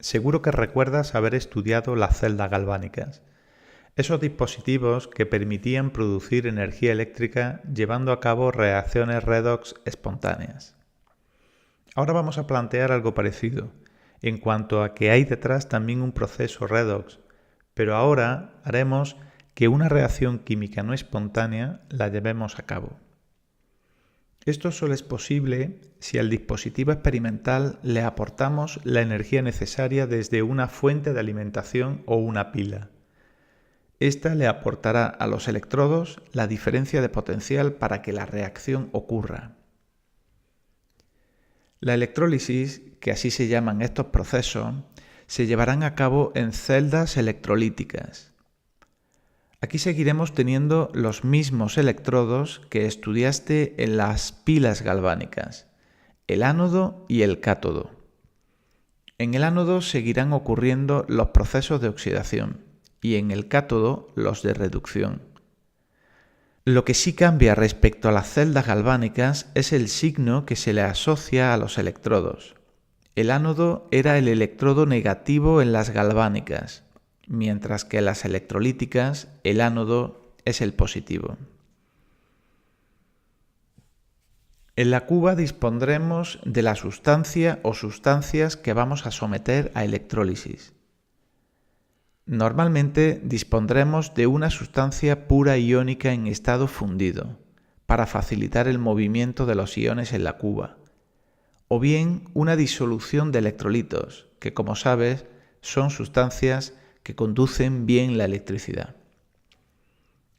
Seguro que recuerdas haber estudiado las celdas galvánicas, esos dispositivos que permitían producir energía eléctrica llevando a cabo reacciones redox espontáneas. Ahora vamos a plantear algo parecido, en cuanto a que hay detrás también un proceso redox, pero ahora haremos que una reacción química no espontánea la llevemos a cabo. Esto solo es posible si al dispositivo experimental le aportamos la energía necesaria desde una fuente de alimentación o una pila. Esta le aportará a los electrodos la diferencia de potencial para que la reacción ocurra. La electrólisis, que así se llaman estos procesos, se llevarán a cabo en celdas electrolíticas. Aquí seguiremos teniendo los mismos electrodos que estudiaste en las pilas galvánicas, el ánodo y el cátodo. En el ánodo seguirán ocurriendo los procesos de oxidación y en el cátodo los de reducción. Lo que sí cambia respecto a las celdas galvánicas es el signo que se le asocia a los electrodos. El ánodo era el electrodo negativo en las galvánicas, mientras que en las electrolíticas el ánodo es el positivo. En la cuba dispondremos de la sustancia o sustancias que vamos a someter a electrólisis. Normalmente dispondremos de una sustancia pura iónica en estado fundido, para facilitar el movimiento de los iones en la cuba, o bien una disolución de electrolitos, que como sabes son sustancias que conducen bien la electricidad.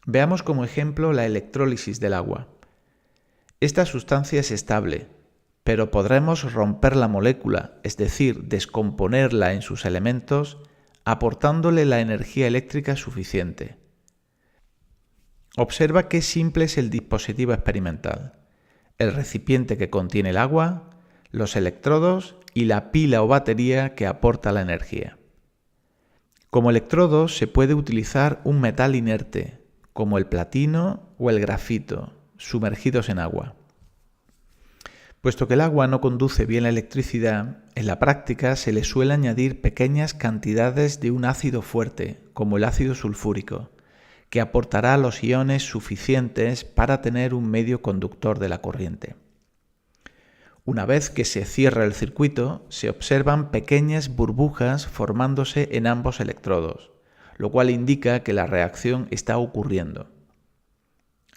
Veamos como ejemplo la electrólisis del agua. Esta sustancia es estable, pero podremos romper la molécula, es decir, descomponerla en sus elementos, aportándole la energía eléctrica suficiente. Observa qué simple es el dispositivo experimental: el recipiente que contiene el agua, los electrodos y la pila o batería que aporta la energía. Como electrodo se puede utilizar un metal inerte, como el platino o el grafito, sumergidos en agua. Puesto que el agua no conduce bien la electricidad, en la práctica se le suele añadir pequeñas cantidades de un ácido fuerte, como el ácido sulfúrico, que aportará los iones suficientes para tener un medio conductor de la corriente. Una vez que se cierra el circuito, se observan pequeñas burbujas formándose en ambos electrodos, lo cual indica que la reacción está ocurriendo.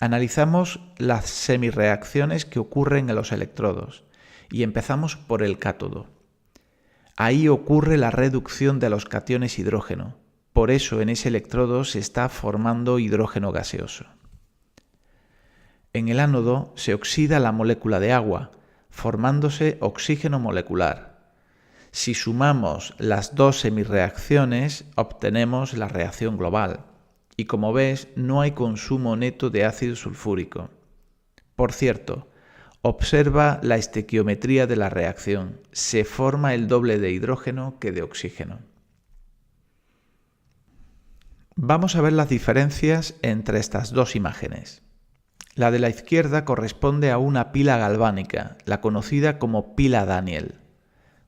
Analizamos las semirreacciones que ocurren en los electrodos y empezamos por el cátodo. Ahí ocurre la reducción de los cationes hidrógeno, por eso en ese electrodo se está formando hidrógeno gaseoso. En el ánodo se oxida la molécula de agua, formándose oxígeno molecular. Si sumamos las dos semirreacciones, obtenemos la reacción global. Y como ves, no hay consumo neto de ácido sulfúrico. Por cierto, observa la estequiometría de la reacción. Se forma el doble de hidrógeno que de oxígeno. Vamos a ver las diferencias entre estas dos imágenes. La de la izquierda corresponde a una pila galvánica, la conocida como pila Daniel.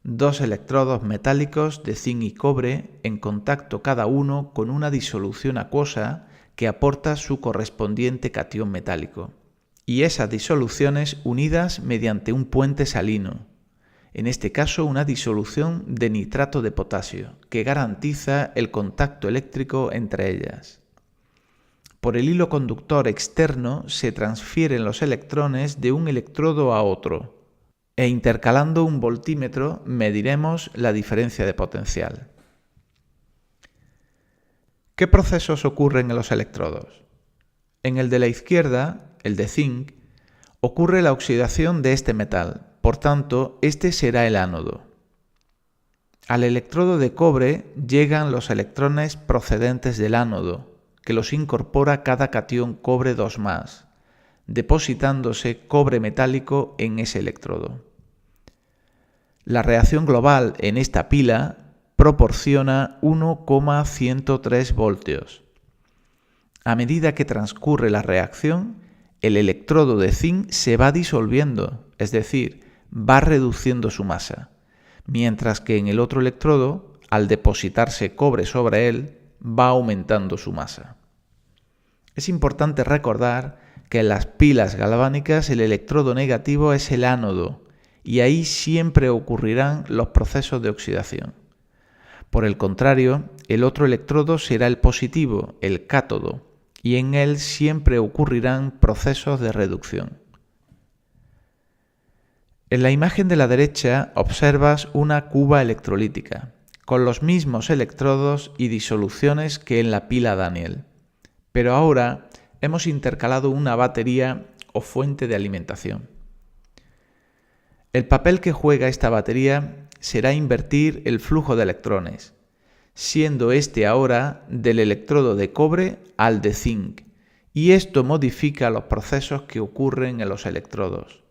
Dos electrodos metálicos de zinc y cobre en contacto cada uno con una disolución acuosa que aporta su correspondiente catión metálico. Y esas disoluciones unidas mediante un puente salino, en este caso una disolución de nitrato de potasio, que garantiza el contacto eléctrico entre ellas. Por el hilo conductor externo se transfieren los electrones de un electrodo a otro, e intercalando un voltímetro mediremos la diferencia de potencial. ¿Qué procesos ocurren en los electrodos? En el de la izquierda, el de zinc, ocurre la oxidación de este metal, por tanto, este será el ánodo. Al electrodo de cobre llegan los electrones procedentes del ánodo, que los incorpora cada catión cobre 2+, depositándose cobre metálico en ese electrodo. La reacción global en esta pila proporciona 1,103 voltios. A medida que transcurre la reacción, el electrodo de zinc se va disolviendo, es decir, va reduciendo su masa, mientras que en el otro electrodo, al depositarse cobre sobre él, va aumentando su masa. Es importante recordar que en las pilas galvánicas el electrodo negativo es el ánodo y ahí siempre ocurrirán los procesos de oxidación. Por el contrario, el otro electrodo será el positivo, el cátodo, y en él siempre ocurrirán procesos de reducción. En la imagen de la derecha observas una cuba electrolítica, con los mismos electrodos y disoluciones que en la pila Daniell. Pero ahora hemos intercalado una batería o fuente de alimentación. El papel que juega esta batería será invertir el flujo de electrones, siendo este ahora del electrodo de cobre al de zinc, y esto modifica los procesos que ocurren en los electrodos.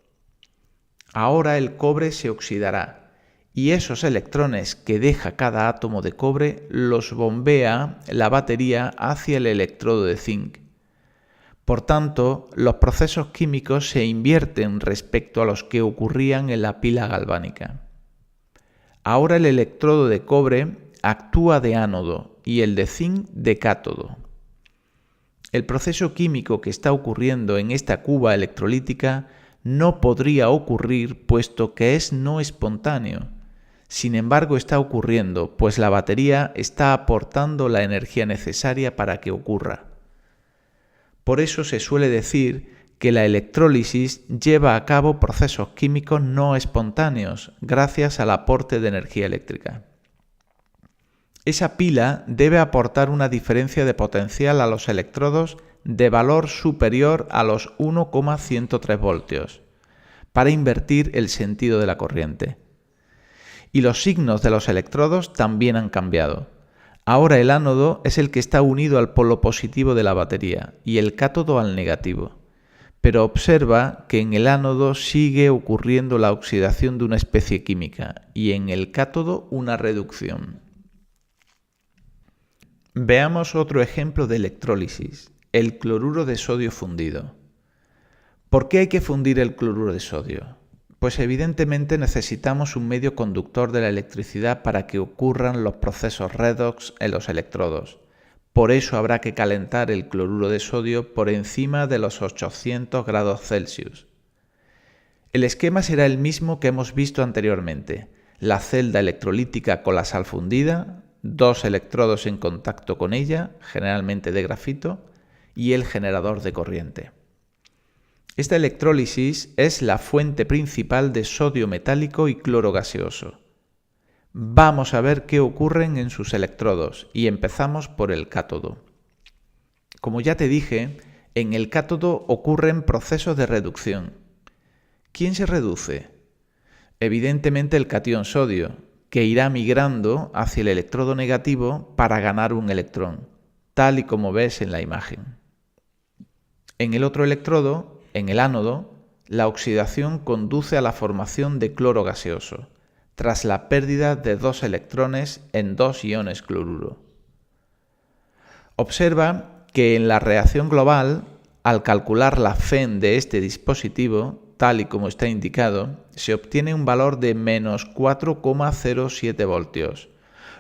Ahora el cobre se oxidará y esos electrones que deja cada átomo de cobre los bombea la batería hacia el electrodo de zinc. Por tanto, los procesos químicos se invierten respecto a los que ocurrían en la pila galvánica. Ahora el electrodo de cobre actúa de ánodo y el de zinc de cátodo. El proceso químico que está ocurriendo en esta cuba electrolítica no podría ocurrir puesto que es no espontáneo. Sin embargo, está ocurriendo, pues la batería está aportando la energía necesaria para que ocurra. Por eso se suele decir que la electrólisis lleva a cabo procesos químicos no espontáneos, gracias al aporte de energía eléctrica. Esa pila debe aportar una diferencia de potencial a los electrodos de valor superior a los 1,103 voltios, para invertir el sentido de la corriente. Y los signos de los electrodos también han cambiado. Ahora el ánodo es el que está unido al polo positivo de la batería y el cátodo al negativo. Pero observa que en el ánodo sigue ocurriendo la oxidación de una especie química y en el cátodo una reducción. Veamos otro ejemplo de electrólisis, el cloruro de sodio fundido. ¿Por qué hay que fundir el cloruro de sodio? Pues evidentemente necesitamos un medio conductor de la electricidad para que ocurran los procesos redox en los electrodos. Por eso habrá que calentar el cloruro de sodio por encima de los 800 grados Celsius. El esquema será el mismo que hemos visto anteriormente. La celda electrolítica con la sal fundida, dos electrodos en contacto con ella, generalmente de grafito, y el generador de corriente. Esta electrólisis es la fuente principal de sodio metálico y cloro gaseoso. Vamos a ver qué ocurren en sus electrodos y empezamos por el cátodo. Como ya te dije, en el cátodo ocurren procesos de reducción. ¿Quién se reduce? Evidentemente el catión sodio, que irá migrando hacia el electrodo negativo para ganar un electrón, tal y como ves en la imagen. En el otro electrodo, en el ánodo, la oxidación conduce a la formación de cloro gaseoso, tras la pérdida de dos electrones en dos iones cloruro. Observa que en la reacción global, al calcular la FEN de este dispositivo, tal y como está indicado, se obtiene un valor de menos 4,07 voltios,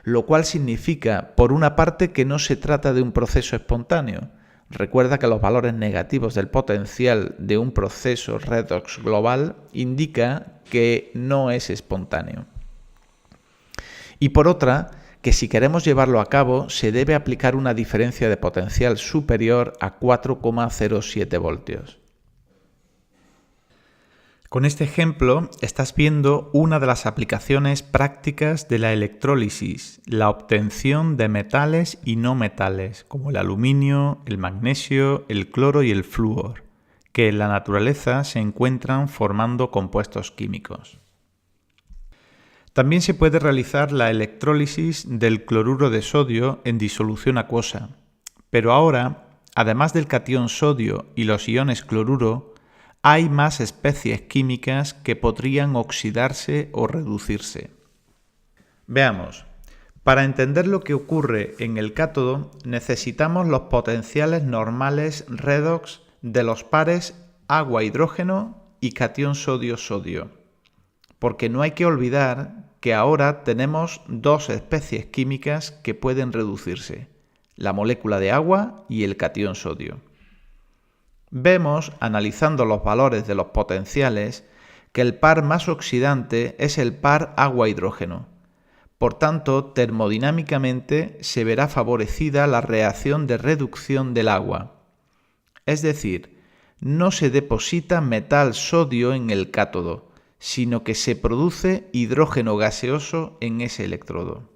lo cual significa, por una parte, que no se trata de un proceso espontáneo. Recuerda que los valores negativos del potencial de un proceso redox global indica que no es espontáneo. Y por otra, que si queremos llevarlo a cabo, se debe aplicar una diferencia de potencial superior a 4,07 voltios. Con este ejemplo estás viendo una de las aplicaciones prácticas de la electrólisis, la obtención de metales y no metales, como el aluminio, el magnesio, el cloro y el flúor, que en la naturaleza se encuentran formando compuestos químicos. También se puede realizar la electrólisis del cloruro de sodio en disolución acuosa, pero ahora, además del catión sodio y los iones cloruro, hay más especies químicas que podrían oxidarse o reducirse. Veamos. Para entender lo que ocurre en el cátodo, necesitamos los potenciales normales redox de los pares agua-hidrógeno y catión sodio-sodio. Porque no hay que olvidar que ahora tenemos dos especies químicas que pueden reducirse, la molécula de agua y el catión sodio. Vemos, analizando los valores de los potenciales, que el par más oxidante es el par agua-hidrógeno. Por tanto, termodinámicamente se verá favorecida la reacción de reducción del agua. Es decir, no se deposita metal sodio en el cátodo, sino que se produce hidrógeno gaseoso en ese electrodo.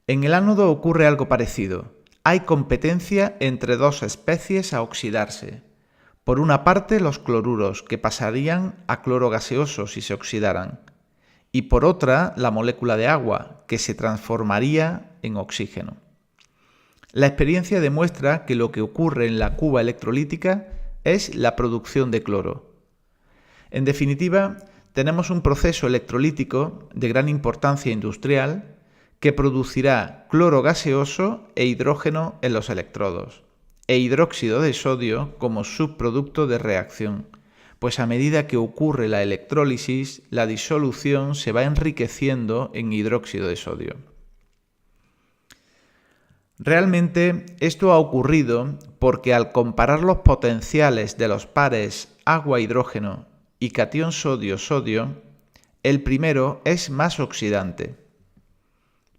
En el ánodo ocurre algo parecido. Hay competencia entre dos especies a oxidarse. Por una parte, los cloruros, que pasarían a cloro gaseoso si se oxidaran, y por otra, la molécula de agua, que se transformaría en oxígeno. La experiencia demuestra que lo que ocurre en la cuba electrolítica es la producción de cloro. En definitiva, tenemos un proceso electrolítico de gran importancia industrial que producirá cloro gaseoso e hidrógeno en los electrodos, e hidróxido de sodio como subproducto de reacción, pues a medida que ocurre la electrólisis, la disolución se va enriqueciendo en hidróxido de sodio. Realmente esto ha ocurrido porque al comparar los potenciales de los pares agua-hidrógeno y catión sodio-sodio, el primero es más oxidante.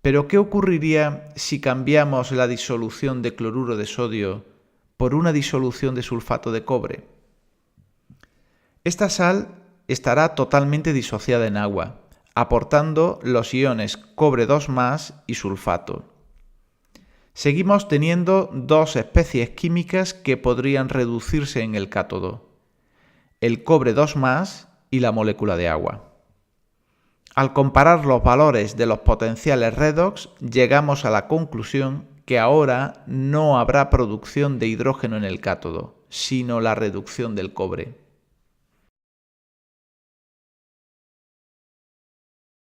Pero ¿qué ocurriría si cambiamos la disolución de cloruro de sodio por una disolución de sulfato de cobre? Esta sal estará totalmente disociada en agua, aportando los iones cobre 2+ y sulfato. Seguimos teniendo dos especies químicas que podrían reducirse en el cátodo, el cobre 2+ y la molécula de agua. Al comparar los valores de los potenciales redox, llegamos a la conclusión que ahora no habrá producción de hidrógeno en el cátodo, sino la reducción del cobre.